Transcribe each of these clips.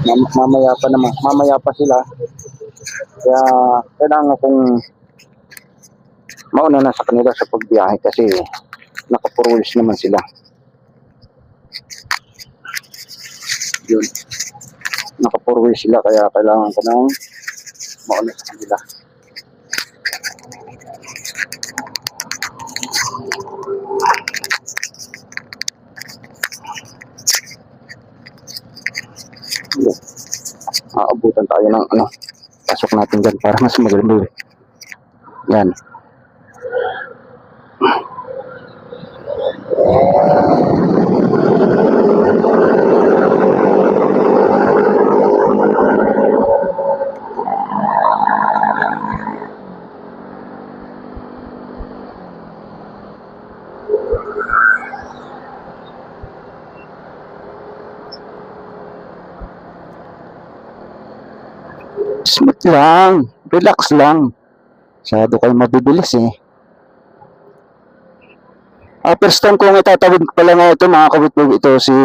Mamaya pa naman, mamaya pa sila. Kaya kailangan kong mauna na sa kanila sa pagbiyahe kasi naka-4 wheels naman sila. Yun. Naka-4 wheels sila kaya kailangan ko nang mauna sa kanila. Aabutan tayo ng pasok natin dyan para mas maganda. Yan. Smooth lang, relax lang. Masyado kayo mabibilis eh. First time kong itatawid pala nga ito mga kawitwig, ito si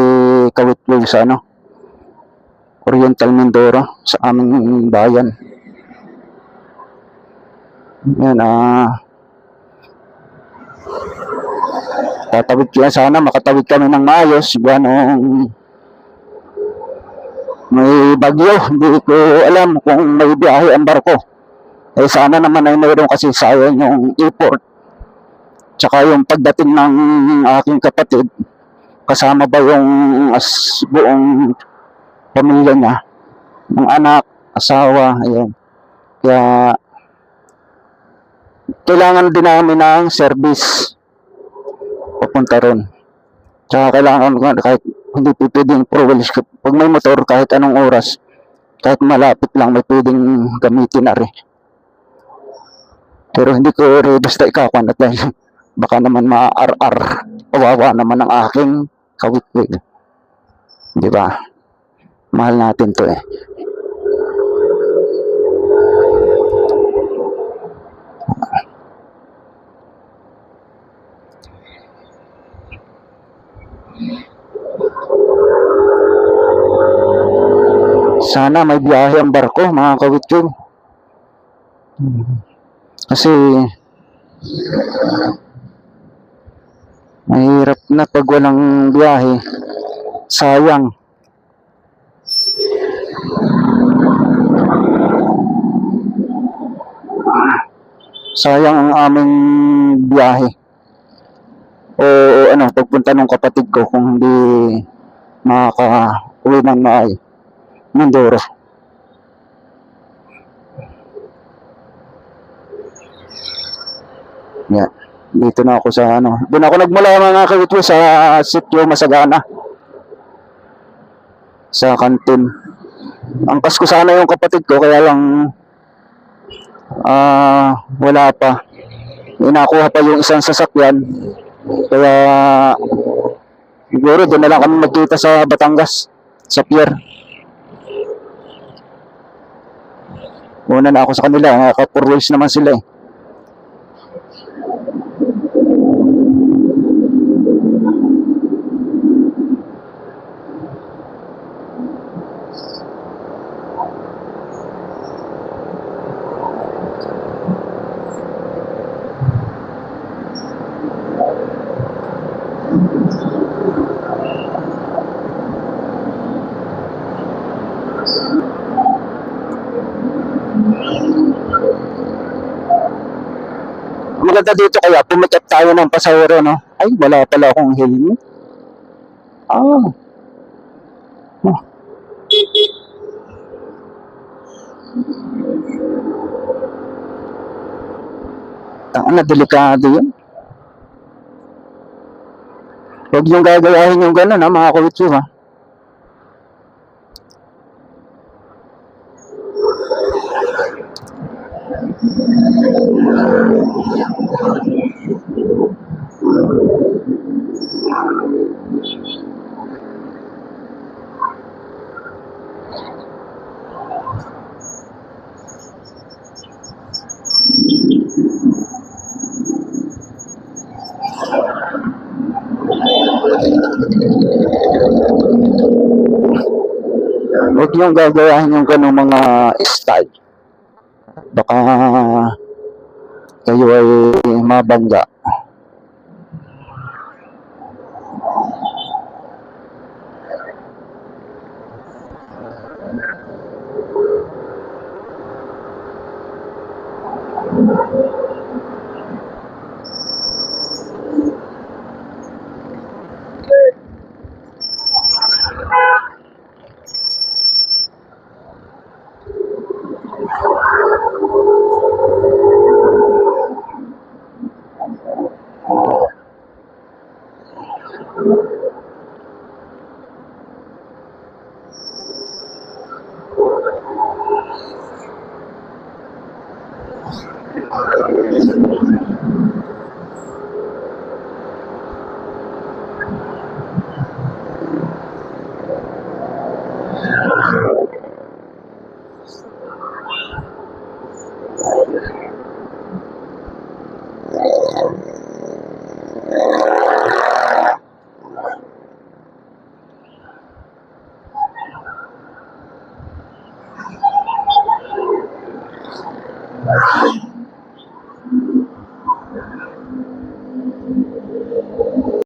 kawitwig sa Oriental Mindoro sa aming bayan. Yan tatawid kaya sana makatawid kami ng maayos ganong may bagyo, hindi ko alam kung may biyahe ang barko. Sana naman ay mayroon kasi sayang yung import. Tsaka yung pagdating ng aking kapatid, kasama ba yung buong pamilya niya, ng anak, asawa, ayun. Kaya kailangan din namin ng service papunta ron. Tsaka kailangan kahit hindi pwedeng 4 wheels. Pag may motor, kahit anong oras, kahit malapit lang, may pwedeng gamitin na rin. Pero hindi ko rin basta ikakuan at dahil baka naman ma-RR. Kawawa naman ang aking kawitwig. Di ba? Mahal natin to eh. Sana may biyahe ang barko mga kawitwig. Kasi mahirap na pag walang biyahe. Sayang. Sayang ang aming biyahe. O pagpunta ng kapatid ko kung hindi makaka-uwi ng Mindoro. Yan. Dito na ako sa doon ako nagmula mga kawitwig sa sitio Masagana. Sa kantin. Angkas ko sana yung kapatid ko kaya lang wala pa. Inakuha pa yung isang sasakyan. Kaya siguro doon na lang kami magkita sa Batangas, sa pier. Una na ako sa kanila, naka-4 wheels naman sila eh. Maganda dito kaya pumikat tayo ng pasahero, no? Ay, wala pala akong helmet. Delikado yun. Huwag yung gagayahin yung gano'n mga kawitwig ha. Huwag niyong gagayahin yung ganung mga style. Baka kayo ay mabangga.